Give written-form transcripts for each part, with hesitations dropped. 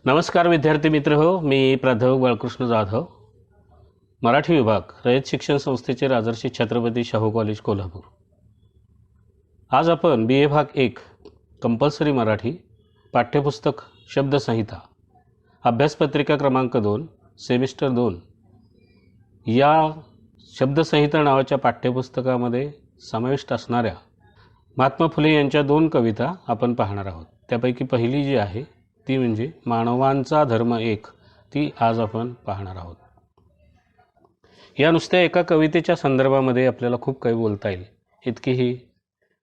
नमस्कार विद्यार्थी मित्र हो, मी प्राध्यापक बाळकृष्ण जाधव, मराठी विभाग, रयत शिक्षण संस्थेचे राजर्षी छत्रपती शाहू कॉलेज कोल्हापूर। आज आपण BA भाग 1 कंपल्सरी मराठी पाठ्यपुस्तक शब्दसंहिता अभ्यासपत्रिका क्रमांक 2 सेमिस्टर 2 या शब्दसंहिता नावाच्या पाठ्यपुस्तकामध्ये समाविष्ट असणाऱ्या महात्मा फुले यांच्या 2 कविता आपण पाहणार आहोत। त्यापैकी पहिली जी आहे ती म्हणजे मानवांचा धर्म एक, ती आज आपण पाहणार आहोत। या नुसत्या एका कवितेच्या संदर्भामध्ये आपल्याला खूप काही बोलता येईल, इतकी ही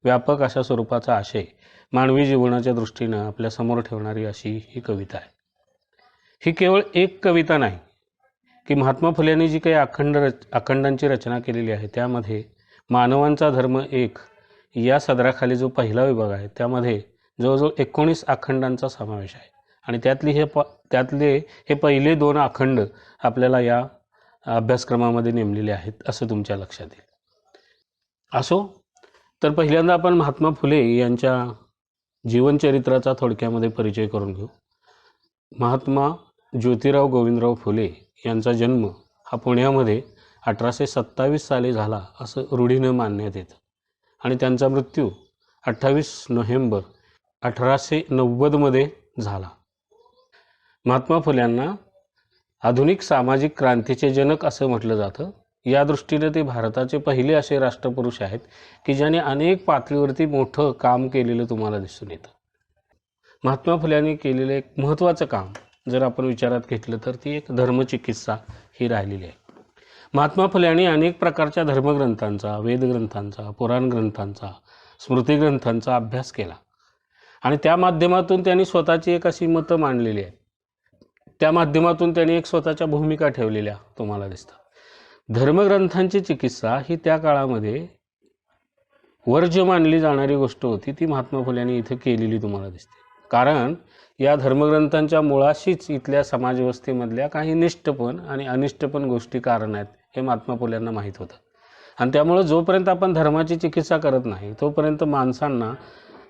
व्यापक अशा स्वरूपाचा आशय मानवी जीवनाच्या दृष्टीनं आपल्या समोर ठेवणारी अशी ही कविता आहे। ही केवळ एक कविता नाही की महात्मा फुलेंनी जी काही अखंडांची रचना केलेली आहे त्यामध्ये मानवांचा धर्म एक या सदराखाली जो पहिला विभाग आहे त्यामध्ये जवळजवळ 19 अखंडांचा समावेश आहे आणि त्यातले हे पहिले 2 अखंड आपल्याला या अभ्यासक्रमामध्ये नेमलेले आहेत असं तुमच्या लक्षात येईल। असो तर पहिल्यांदा आपण महात्मा फुले यांच्या जीवनचरित्राचा थोडक्यामध्ये परिचय करून घेऊ। महात्मा ज्योतिराव गोविंदराव फुले यांचा जन्म हा पुण्यामध्ये 1827 साली झाला असं रूढीनं मानण्यात येतं आणि त्यांचा मृत्यू 28 नोव्हेंबर 1890 मध्ये झाला। महात्मा फुल्यांना आधुनिक सामाजिक क्रांतीचे जनक असं म्हटलं जातं। या दृष्टीने ते भारताचे पहिले असे राष्ट्रपुरुष आहेत की ज्याने अनेक पातळीवरती मोठं काम केलेलं तुम्हाला दिसून येतं। महात्मा फुल्यांनी केलेलं एक महत्त्वाचं काम जर आपण विचारात घेतलं तर ती एक धर्मचिकित्सा ही राहिलेली आहे। महात्मा फुल्यांनी अनेक प्रकारच्या धर्मग्रंथांचा, वेदग्रंथांचा, पुराण ग्रंथांचा, स्मृती ग्रंथांचा अभ्यास केला आणि त्या माध्यमातून त्यांनी स्वतःची एक अशी मतं मांडलेली आहेत। त्या माध्यमातून त्यांनी एक स्वतःच्या भूमिका ठेवलेल्या तुम्हाला दिसतात। धर्मग्रंथांची चिकित्सा ही त्या काळामध्ये वर्ज्य मानली जाणारी गोष्ट होती, ती महात्मा फुल्यांनी इथे केलेली तुम्हाला दिसते। कारण या धर्मग्रंथांच्या मुळाशीच इथल्या समाजव्यवस्थेमधल्या काही निष्ठपण आणि अनिष्टपण गोष्टी कारण आहेत हे महात्मा फुल्यांना माहीत होतं आणि त्यामुळे जोपर्यंत आपण धर्माची चिकित्सा करत नाही तोपर्यंत माणसांना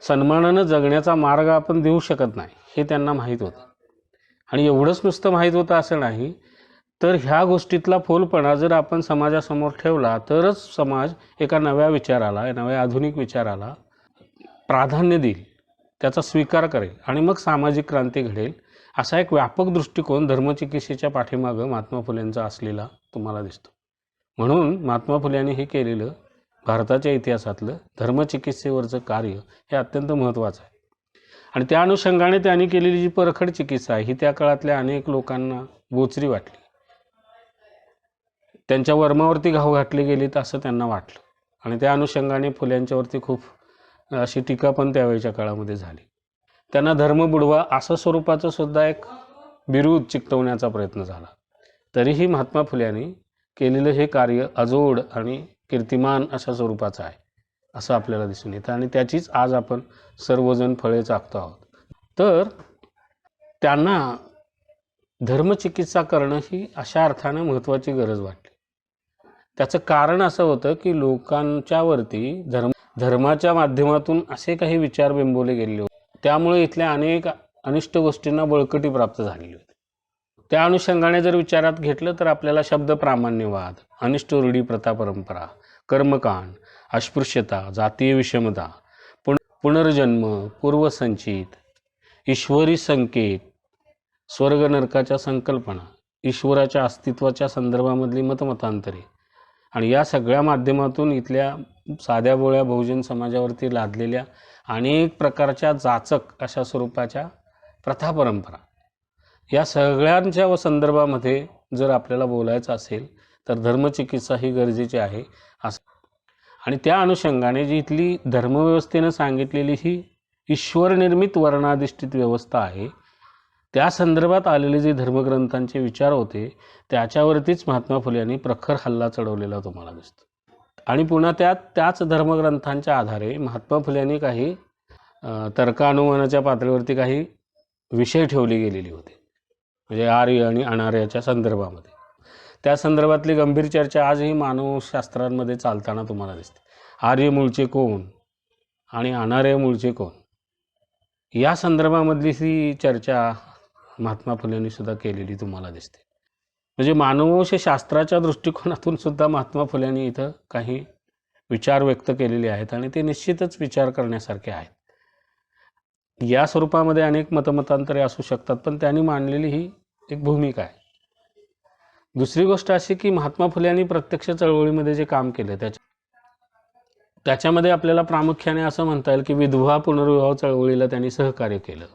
सन्मानानं जगण्याचा मार्ग आपण देऊ शकत नाही हे त्यांना माहीत होतं। आणि एवढंच नुसतं माहीत होतं असं नाही, तर ह्या गोष्टीतला फोलपणा जर आपण समाजासमोर ठेवला तरच समाज एका नव्या विचाराला, नव्या आधुनिक विचाराला प्राधान्य देईल, त्याचा स्वीकार करेल आणि मग सामाजिक क्रांती घडेल असा एक व्यापक दृष्टिकोन धर्मचिकित्सेच्या पाठीमागं महात्मा फुलेंचा असलेला तुम्हाला दिसतो। म्हणून महात्मा फुल्यांनी हे केलेलं भारताच्या इतिहासातलं धर्मचिकित्सेवरचं कार्य हे अत्यंत महत्त्वाचं आहे आणि त्या अनुषंगाने त्यांनी केलेली जी परखड चिकित्सा आहे ही त्या काळातल्या अनेक लोकांना बोचरी वाटली, त्यांच्या वर्मावरती घाव घातले गेलेत असं त्यांना वाटलं आणि त्या अनुषंगाने फुल्यांच्यावरती खूप अशी टीका पण त्यावेळच्या काळामध्ये झाली। त्यांना धर्म बुडवा असं स्वरूपाचं सुद्धा एक बिरुद चिकटवण्याचा प्रयत्न झाला। तरीही महात्मा फुल्यांनी केलेलं हे कार्य अजोड आणि कीर्तिमान अशा स्वरूपाचं आहे असं आपल्याला दिसून येतं आणि त्याचीच आज आपण सर्वजण फळे चाखतो आहोत। तर त्यांना धर्मचिकित्सा करणं ही अशा अर्थानं महत्त्वाची गरज वाटली। त्याचं कारण असं होतं की लोकांच्यावरती धर्माच्या माध्यमातून असे काही विचार बिंबवले गेलेले होते, त्यामुळे इथल्या अनेक अनिष्ट गोष्टींना बळकटी प्राप्त झालेली होती। त्या अनुषंगाने जर विचारात घेतलं तर आपल्याला शब्द प्रामाण्यवाद, अनिष्ट रूढी प्रथा परंपरा, कर्मकांड, अस्पृश्यता, जातीय विषमता, पुनर्जन्म, पूर्वसंचित, ईश्वरी संकेत, स्वर्ग नरकाच्या संकल्पना, ईश्वराच्या अस्तित्वाच्या संदर्भामधली मतमतांतरे आणि या सगळ्या माध्यमातून इथल्या साध्या बोळ्या बहुजन समाजावरती लादलेल्या अनेक प्रकारच्या जाचक अशा स्वरूपाच्या प्रथा परंपरा, या सगळ्यांच्या संदर्भामध्ये जर आपल्याला बोलायचं असेल तर धर्मचिकित्सा ही गरजेची आहे असं आणि त्या अनुषंगाने जी इथली धर्मव्यवस्थेनं सांगितलेली ही ईश्वर निर्मित वर्णाधिष्ठित व्यवस्था आहे त्या संदर्भात आलेले जे धर्मग्रंथांचे विचार होते त्याच्यावरतीच महात्मा फुले यांनी प्रखर हल्ला चढवलेला तुम्हाला दिसतो आणि पुन्हा त्याच धर्मग्रंथांच्या आधारे महात्मा फुले यांनी काही तर्कानुमानाच्या पातळीवरती काही विषय ठेवले गेलेले होते, म्हणजे आर्य आणि अनार्याच्या संदर्भामध्ये। त्या संदर्भातली गंभीर चर्चा आजही मानवशास्त्रांमध्ये चालताना तुम्हाला दिसते। आर्य मूळचे कोण आणि अनार्य मूळचे कोण या संदर्भामधली ही चर्चा महात्मा फुलेंनी सुद्धा केलेली तुम्हाला दिसते. म्हणजे मानववंशशास्त्राच्या दृष्टिकोनातून सुद्धा महात्मा फुलेंनी इथं काही विचार व्यक्त केलेले आहेत आणि ते निश्चितच विचार करण्यासारखे आहेत. या स्वरूपामध्ये अनेक मतमतांतरे असू शकतात, पण त्यांनी मांडलेली ही एक भूमिका आहे. दुसरी गोष्ट अशी की महात्मा फुलेंनी प्रत्यक्ष चळवळीमध्ये जे काम केलं त्याच्यामध्ये आपल्याला प्रामुख्याने असं म्हणता येईल की विधवा पुनर्विवाह चळवळीला त्यांनी सहकार्य केलं.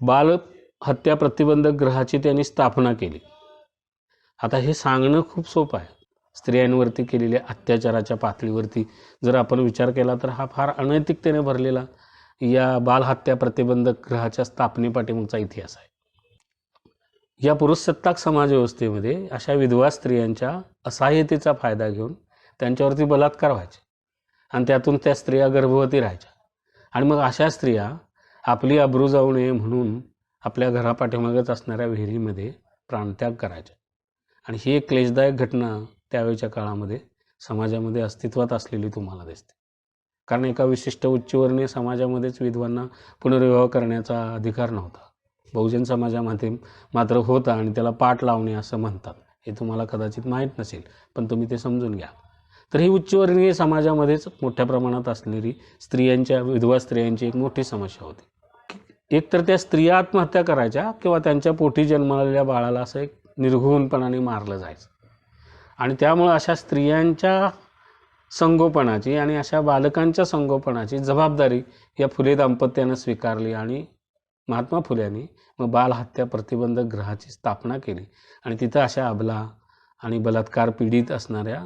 बाल हत्या प्रतिबंधक गृहाची त्यांनी स्थापना केली. आता हे सांगणं खूप सोपं आहे. स्त्रियांवरती केलेल्या अत्याचाराच्या पातळीवरती जर आपण विचार केला तर हा फार अनैतिकतेने भरलेला या बालहत्या प्रतिबंधक गृहाच्या स्थापनेपाठीमागचा इतिहास आहे. या पुरुषसत्ताक समाजव्यवस्थेमध्ये अशा विधवा स्त्रियांच्या असहाय्यतेचा फायदा घेऊन त्यांच्यावरती बलात्कार व्हायचे आणि त्यातून त्या स्त्रिया गर्भवती राहायच्या. आणि मग अशा स्त्रिया आपली अब्रू जाऊ नये म्हणून आपल्या घरापाठीमागच असणाऱ्या विहिरीमध्ये प्राणत्याग करायच्या. आणि ही एक क्लेशदायक घटना त्यावेळच्या काळामध्ये समाजामध्ये अस्तित्वात असलेली तुम्हाला दिसते. कारण एका विशिष्ट उच्चवर्णीय समाजामध्येच विधवांना पुनर्विवाह करण्याचा अधिकार नव्हता. बहुजन समाजामध्ये मात्र होता आणि त्याला पाठ लावणे असं म्हणतात. हे तुम्हाला कदाचित माहीत नसेल, पण तुम्ही ते समजून घ्या. तर ही उच्चवर्णीय समाजामध्येच मोठ्या प्रमाणात असलेली विधवा स्त्रियांची एक मोठी समस्या होती. एक तर त्या स्त्रिया आत्महत्या करायच्या किंवा त्यांच्या पोटी जन्मलेल्या बाळाला असं एक निर्घृणपणाने मारलं जायचं. आणि त्यामुळं अशा स्त्रियांच्या संगोपनाची आणि अशा बालकांच्या संगोपनाची जबाबदारी या फुले दाम्पत्यानं स्वीकारली आणि महात्मा फुल्यांनी मग बालहत्या प्रतिबंधक गृहाची स्थापना केली. आणि तिथं अशा अबला आणि बलात्कार पीडित असणाऱ्या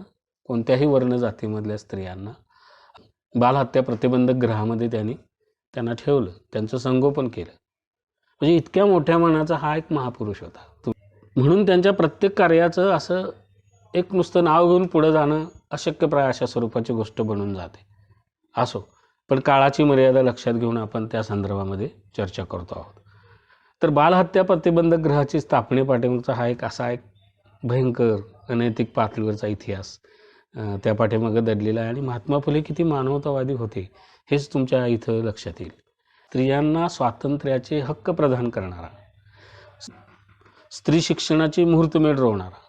कोणत्याही वर्ण जातीमधल्या स्त्रियांना बालहत्या प्रतिबंधक गृहामध्ये त्यांना ठेवलं, त्यांचं संगोपन केलं. म्हणजे इतक्या मोठ्या मनाचा हा एक महापुरुष होता. म्हणून त्यांच्या प्रत्येक कार्याचं असं एक नुसतं नाव घेऊन पुढं जाणं अशक्यप्राय अशा स्वरूपाची गोष्ट बनून जाते. असो, पण काळाची मर्यादा लक्षात घेऊन आपण त्या संदर्भामध्ये चर्चा करतो आहोत. तर बालहत्या प्रतिबंधक गृहाची स्थापनेपाठीमागचा हा एक भयंकर अनैतिक पातळीवरचा इतिहास त्या पाठीमागं दडलेला आहे. आणि महात्मा फुले किती मानवतावादी होते हेच तुमच्या इथं लक्षात येईल. स्त्रियांना स्वातंत्र्याचे हक्क प्रदान करणारा, स्त्री शिक्षणाची मुहूर्तमेढ रोवणारा,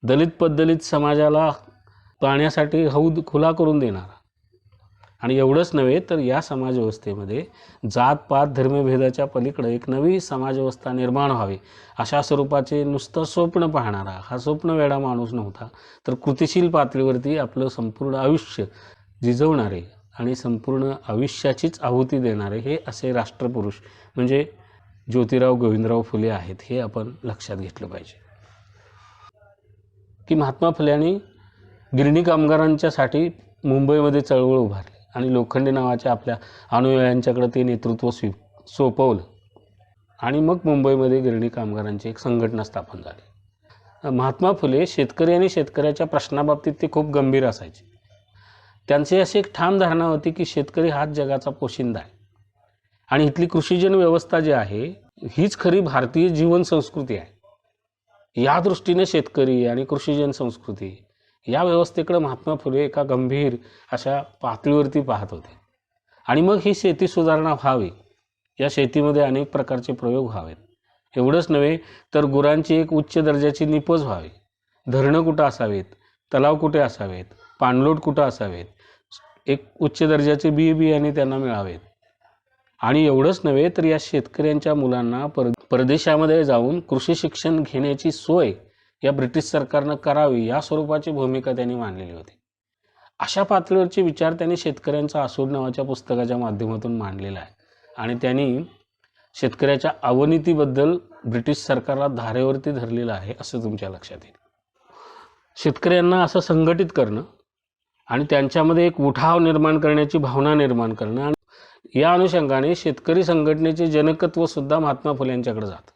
दलित पद्दलित समाजाला पाण्यासाठी हौद खुला करून देणारा, आणि एवढंच नव्हे तर या समाजव्यवस्थेमध्ये जातपात धर्मभेदाच्या पलीकडे एक नवी समाजव्यवस्था निर्माण व्हावी अशा स्वरूपाचे नुसतं स्वप्न पाहणारा हा स्वप्नवेडा माणूस नव्हता, तर कृतिशील पातळीवरती आपलं संपूर्ण आयुष्य झिजवणारे आणि संपूर्ण आयुष्याचीच आहुती देणारे हे असे राष्ट्रपुरुष म्हणजे ज्योतिराव गोविंदराव फुले आहेत. हे आपण लक्षात घेतलं पाहिजे की महात्मा फुल्यांनी गिरणी कामगारांच्यासाठी मुंबईमध्ये चळवळ उभारली आणि लोखंडे नावाच्या आपल्या अनुयायांच्याकडे ते नेतृत्व सोपवलं. आणि मग मुंबईमध्ये गिरणी कामगारांची एक संघटना स्थापन झाली. महात्मा फुले शेतकरी आणि शेतकऱ्याच्या प्रश्नाबाबतीत ते खूप गंभीर असायचे. त्यांची अशी एक ठाम धारणा होती की शेतकरी हाच जगाचा पोशिंदा आहे आणि इथली कृषीजन व्यवस्था जी आहे हीच खरी भारतीय जीवन संस्कृती आहे. या दृष्टीने शेतकरी आणि कृषीजन संस्कृती या व्यवस्थेकडे महात्मा फुले एका गंभीर अशा पातळीवरती पाहत होते. आणि मग ही शेती सुधारणा व्हावी, या शेतीमध्ये अनेक प्रकारचे प्रयोग व्हावेत. एवढंच नव्हे तर गुरांची एक उच्च दर्जाची निपज व्हावी, धरणं कुठं असावेत, तलाव कुठे असावेत, पाणलोट कुठं असावेत, एक उच्च दर्जाचे बियाणे त्यांना मिळावेत. आणि एवढंच नव्हे तर या शेतकऱ्यांच्या मुलांना परदेशामध्ये जाऊन कृषी शिक्षण घेण्याची सोय या ब्रिटिश सरकारनं करावी या स्वरूपाची भूमिका त्यांनी मांडलेली होती. अशा पातळीवरचे विचार त्यांनी शेतकऱ्यांचा आसूड नावाच्या पुस्तकाच्या माध्यमातून मांडलेला आहे. आणि त्यांनी शेतकऱ्याच्या अवनीतीबद्दल ब्रिटिश सरकारला धारेवरती धरलेलं आहे असं तुमच्या लक्षात येईल. शेतकऱ्यांना असं संघटित करणं आणि त्यांच्यामध्ये एक उठाव निर्माण करण्याची भावना निर्माण करणं, आणि या अनुषंगाने शेतकरी संघटनेचे जनकत्व सुद्धा महात्मा फुले यांच्याकडे जातं.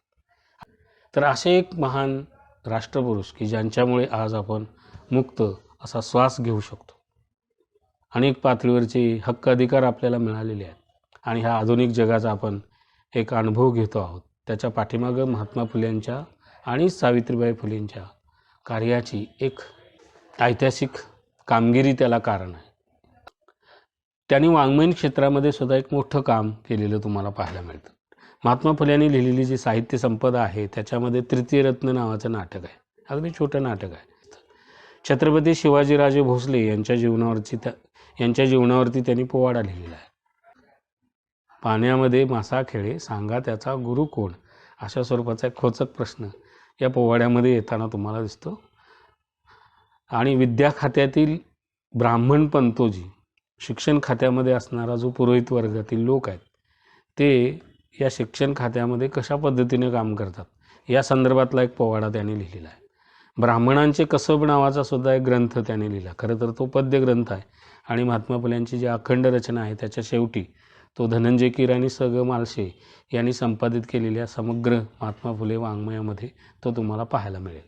तर असे एक महान राष्ट्रपुरुष की ज्यांच्यामुळे आज आपण मुक्त असा श्वास घेऊ शकतो. अनेक पातळीवरचे हक्क अधिकार आपल्याला मिळालेले आहेत आणि ह्या आधुनिक जगाचा आपण एक अनुभव घेतो आहोत. त्याच्या पाठीमागं महात्मा फुल्यांच्या आणि सावित्रीबाई फुलेंच्या कार्याची एक ऐतिहासिक कामगिरी त्याला कारण आहे. त्यांनी वाङ्मयीन क्षेत्रामध्ये सुद्धा एक मोठं काम केलेलं तुम्हाला पाहायला मिळतं. महात्मा फुले यांनी लिहिलेली जी साहित्य संपदा आहे त्याच्यामध्ये तृतीय रत्न नावाचं नाटक आहे. अगदी छोटं नाटक आहे. छत्रपती शिवाजीराजे भोसले यांच्या जीवनावरती त्यांनी पोवाडा लिहिलेला आहे. पाण्यामध्ये मासा खेळे सांगा त्याचा गुरु कोण, अशा स्वरूपाचा एक खोचक प्रश्न या पोवाड्यामध्ये येताना तुम्हाला दिसतो. आणि विद्या खात्यातील ब्राह्मण पंतोजी, शिक्षण खात्यामध्ये असणारा जो पुरोहित वर्गातील लोक आहेत ते या शिक्षण खात्यामध्ये कशा पद्धतीने काम करतात या संदर्भातला एक पोवाडा त्यांनी लिहिलेला आहे. ब्राह्मणांचे कसब नावाचा सुद्धा एक ग्रंथ त्याने लिहिला. खरं तर तो पद्य ग्रंथ आहे आणि महात्मा फुल्यांची जी अखंड रचना आहे त्याच्या शेवटी तो धनंजय कीर आणि स ग मालशे यांनी संपादित केलेल्या समग्र महात्मा फुले वाङ्मयामध्ये तो तुम्हाला पाहायला मिळेल.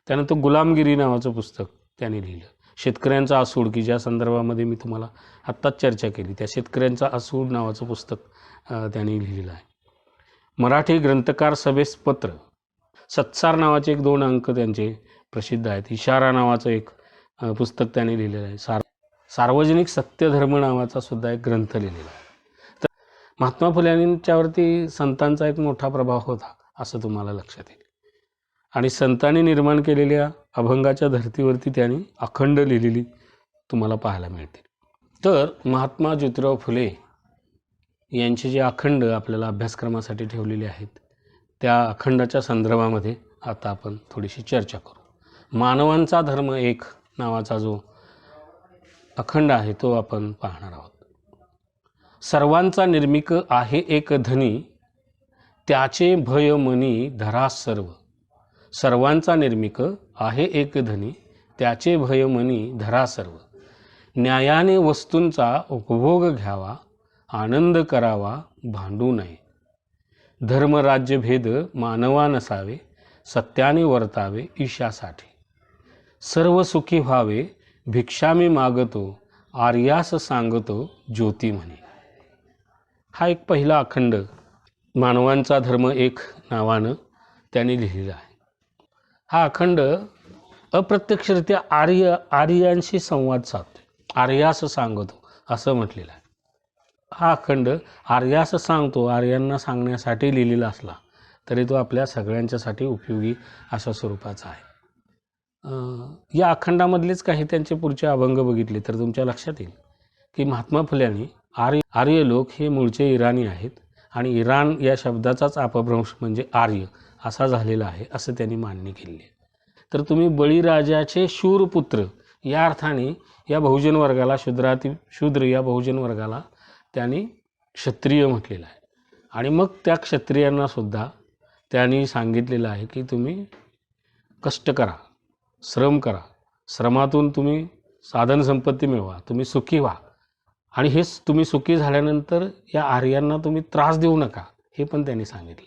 त्यानंतर गुलामगिरी नावाचं पुस्तक त्याने लिहिलं. शेतकऱ्यांचा आसूड, की ज्या संदर्भामध्ये मी तुम्हाला आत्ताच चर्चा केली, त्या शेतकऱ्यांचा आसूड नावाचं पुस्तक त्यांनी लिहिलेलं आहे. मराठी ग्रंथकार सभेस पत्र, सत्सार नावाचे 1-2 अंक त्यांचे प्रसिद्ध आहेत. इशारा नावाचं एक पुस्तक त्यांनी लिहिलेलं आहे. सार्वजनिक सत्यधर्म नावाचा सुद्धा एक ग्रंथ लिहिलेला आहे. तर महात्मा फुले यांच्यावरती संतांचा एक मोठा प्रभाव होता असं तुम्हाला लक्षात येईल. आणि संतांनी निर्माण केलेल्या अभंगाच्या धर्तीवरती त्यांनी अखंड लिहिलेली तुम्हाला पाहायला मिळतील. तर महात्मा ज्योतिराव फुले यांचे जे अखंड आपल्याला अभ्यासक्रमासाठी ठेवलेले आहेत त्या अखंडाच्या संदर्भामध्ये आता आपण थोडीशी चर्चा करू. मानवांचा धर्म एक नावाचा जो अखंड आहे तो आपण पाहणार आहोत. सर्वांचा निर्मिक आहे एक धनी, त्याचे भय मनी धरा सर्व. सर्वांचा निर्मिक आहे एक धनी, त्याचे भय मनी धरा सर्व. न्यायाने वस्तूंचा उपभोग घ्यावा, आनंद करावा भांडू नये. धर्मराज्यभेद मानवा नसावे, सत्याने वर्तावे ईशासाठी. सर्व सुखी व्हावे भिक्षा मी मागतो, आर्यास सांगतो ज्योती म्हणे. हा एक पहिला अखंड मानवांचा धर्म एक नावानं त्यांनी लिहिलेला आहे. हा अखंड अप्रत्यक्षरित्या आर्यांशी संवाद साधतो. आर्यास सांगतो असं म्हटलेलं आहे. हा अखंड आर्यास सांगतो, आर्यांना सांगण्यासाठी लिहिलेला असला तरी तो आपल्या सगळ्यांच्यासाठी उपयोगी अशा स्वरूपाचा आहे. या अखंडामधलेच काही त्यांचे पुढचे अभंग बघितले तर तुमच्या लक्षात येईल की महात्मा फुल्यांनी आर्य लोक हे मूळचे इराणी आहेत आणि इराण या शब्दाचाच अपभ्रंश म्हणजे आर्य असा झालेला आहे असं त्यांनी मान्य केले आहे. तर तुम्ही बळीराजाचे शूरपुत्र या अर्थाने या बहुजन वर्गाला शूद्र या बहुजन वर्गाला त्यांनी क्षत्रिय म्हटलेलं आहे. आणि मग त्या क्षत्रियांना सुद्धा त्यांनी सांगितलेलं आहे की तुम्ही कष्ट करा, श्रम करा, श्रमातून तुम्ही साधन संपत्ती मिळवा, तुम्ही सुखी व्हा आणि हेच तुम्ही सुखी झाल्यानंतर या आर्यांना तुम्ही त्रास देऊ नका हे पण त्यांनी सांगितले.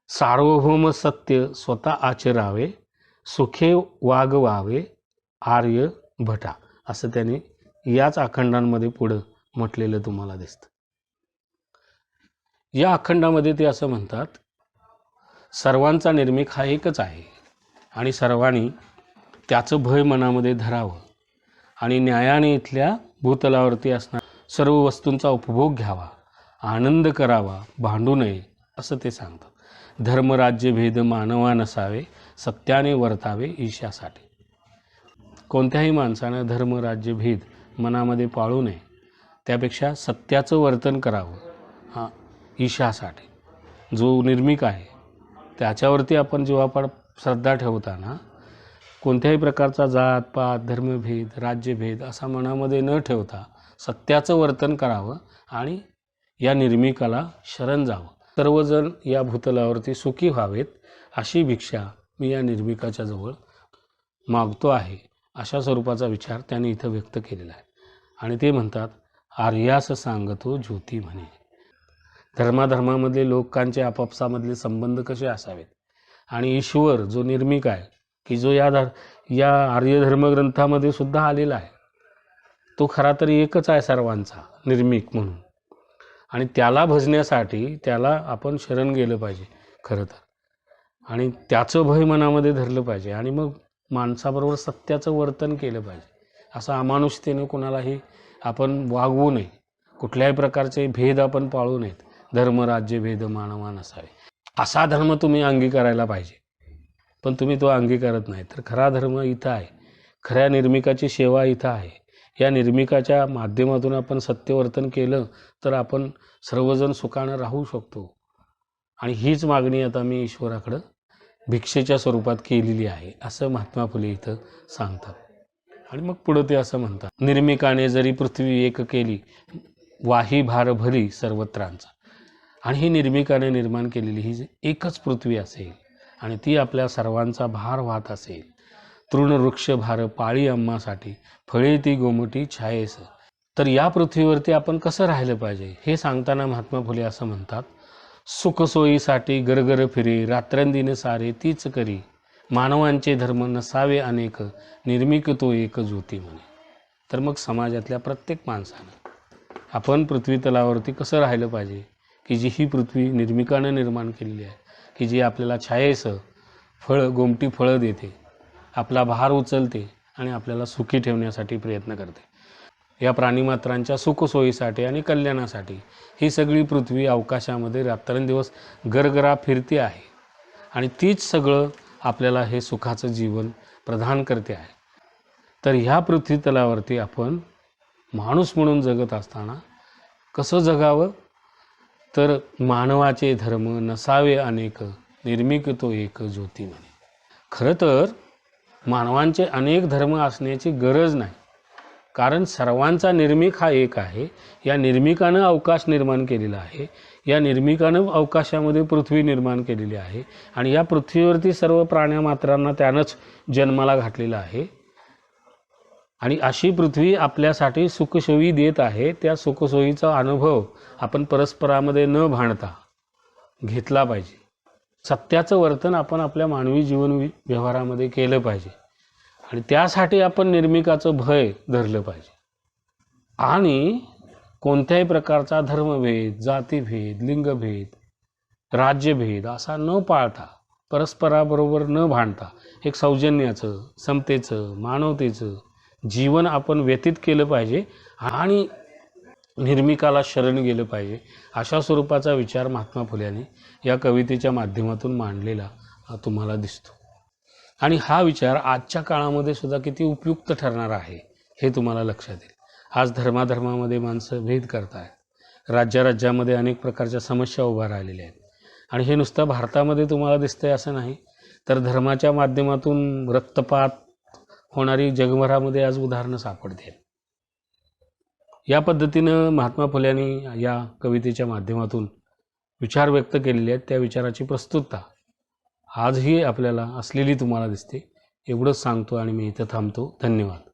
सार्वभौम सत्य स्वतः आचरावे, सुखे वागवावे आर्य भटा असं त्यांनी याच अखंडांमध्ये पुढं म्हटलेलं तुम्हाला दिसतं. या अखंडामध्ये ते असं म्हणतात, सर्वांचा निर्मिक हा एकच आहे आणि सर्वांनी त्याचं भय मनामध्ये धरावं आणि न्यायाने इथल्या भूतलावरती असणाऱ्या सर्व वस्तूंचा उपभोग घ्यावा, आनंद करावा, भांडू नये असं ते सांगतात. धर्मराज्यभेद मानवा नसावे, सत्याने वर्तावे ईशासाठी. कोणत्याही माणसानं धर्मराज्यभेद मनामध्ये पाळू नये, त्यापेक्षा सत्याचं वर्तन करावं ईशासाठी. जो निर्मिक आहे त्याच्यावरती आपण जेव्हा श्रद्धा ठेवताना कोणत्याही प्रकारचा जात पात धर्मभेद राज्यभेद असा मनामध्ये न ठेवता सत्याचं वर्तन करावं आणि या निर्मिकाला शरण जावं. सर्वजण या भूतलावरती सुखी व्हावेत अशी भिक्षा मी या निर्मिकाच्या जवळ मागतो आहे अशा स्वरूपाचा विचार त्यांनी इथं व्यक्त केलेला आहे. आणि ते म्हणतात, आर्यास सांगतो ज्योती म्हणे. धर्माधर्मामधले लोकांचे आपापसामधले संबंध कसे असावेत आणि ईश्वर जो निर्मिक आहे की जो या आर्य धर्मग्रंथामध्ये सुद्धा आलेला आहे तो खरा तरी एकच आहे सर्वांचा निर्मिक म्हणून. आणि त्याला भजण्यासाठी त्याला आपण शरण गेलं पाहिजे खरं तर, आणि त्याचं भय मनामध्ये धरलं पाहिजे आणि मग माणसाबरोबर सत्याचं वर्तन केलं पाहिजे. असं अमानुषतेने कोणालाही आपण वागवू नये, कुठल्याही प्रकारचे भेद आपण पाळू नयेत. धर्म राज्य भेद मानवा नसावे. असा धर्म तुम्ही अंगीकारायला पाहिजे, पण तुम्ही तो अंगीकारत नाही. तर खरा धर्म इथं आहे, खऱ्या निर्मिकाची सेवा इथं आहे. या निर्मिकाच्या माध्यमातून आपण सत्यवर्तन केलं तर आपण सर्वजण सुखानं राहू शकतो. आणि हीच मागणी आता मी ईश्वराकडं भिक्षेच्या स्वरूपात केलेली आहे, असं महात्मा फुले इथं सांगतात. आणि मग पुढं ते असं म्हणतात, निर्मिकाने जरी पृथ्वी एक केली, वाही भार भरी सर्वत्रांचा. आणि ही निर्मिकाने निर्माण केलेली ही एकच पृथ्वी असेल आणि ती आपल्या सर्वांचा भार वाहत असेल. तृण वृक्ष भार पाळी आम्हासाठी, फळे ती गोमटी छायेस. तर या पृथ्वीवरती आपण कसं राहिलं पाहिजे हे सांगताना महात्मा फुले असं म्हणतात, सुखसोयीसाठी गरगर फिरे, रात्रंदिन सारे तीच करी. मानवांचे धर्म नसावे अनेक, निर्मिक तो एक ज्योती म्हणे. तर मग समाजातल्या प्रत्येक माणसानं आपण पृथ्वी तलावरती कसं राहिलं पाहिजे, की जी ही पृथ्वी निर्मिकानं निर्माण केलेली आहे, की जी आपल्याला छायेसं गोमटी फळं देते, आपला भार उचलते आणि आपल्याला सुखी ठेवण्यासाठी प्रयत्न करते. या प्राणीमात्रांच्या सुखसोयीसाठी आणि कल्याणासाठी ही सगळी पृथ्वी अवकाशामध्ये रात्रंदिवस गरगरा फिरते आहे आणि तीच सगळं आपल्याला हे सुखाचं जीवन प्रदान करते आहे. तर ह्या पृथ्वी तलावरती आपण माणूस म्हणून जगत असताना कसं जगावं, तर मानवाचे धर्म नसावे अनेक, निर्मिक तो एक ज्योती म्हणे. खरं तर मानवांचे अनेक धर्म असण्याची गरज नाही, कारण सर्वांचा निर्मिक हा एक आहे. या निर्मिकानं अवकाश निर्माण केलेला आहे, या निर्मिकानं अवकाशामध्ये पृथ्वी निर्माण केलेली आहे आणि या पृथ्वीवरती सर्व प्राण्यामात्रांना त्यानंच जन्माला घातलेलं आहे. आणि अशी पृथ्वी आपल्यासाठी सुखसोयी देत आहे. त्या सुखसोयीचा अनुभव आपण परस्परामध्ये न भांडता घेतला पाहिजे. सत्याचं वर्तन आपण आपल्या मानवी जीवन व्यवहारामध्ये केलं पाहिजे आणि त्यासाठी आपण निर्मिकाचं भय धरलं पाहिजे. आणि कोणत्याही प्रकारचा धर्मभेद, जातीभेद, लिंगभेद, राज्यभेद असा न पाळता, परस्पराबरोबर न भांडता एक सौजन्याचं, समतेचं, मानवतेचं जीवन आपण व्यतीत केलं पाहिजे आणि निर्मिकाला शरण गेलं पाहिजे. अशा स्वरूपाचा विचार महात्मा फुल्यांनी या कवितेच्या माध्यमातून मांडलेला तुम्हाला दिसतो. आणि हा विचार आजच्या काळामध्ये सुद्धा किती उपयुक्त ठरणार आहे हे तुम्हाला लक्षात येईल. आज धर्माधर्मामध्ये माणसं भेद करत आहेत, राज्यामध्ये अनेक प्रकारच्या समस्या उभा राहिलेल्या आहेत. आणि हे नुसतं भारतामध्ये तुम्हाला दिसतंय असं नाही, तर धर्माच्या माध्यमातून रक्तपात होणारी जगभरामध्ये आज उदाहरणं सापडतील. या पद्धतीनं महात्मा फुल्यांनी या कवितेच्या माध्यमातून विचार व्यक्त केलेले आहेत. त्या विचाराची प्रस्तुतता आजही आपल्याला असलेली तुम्हाला दिसते. एवढंच सांगतो आणि मी इथं थांबतो. धन्यवाद.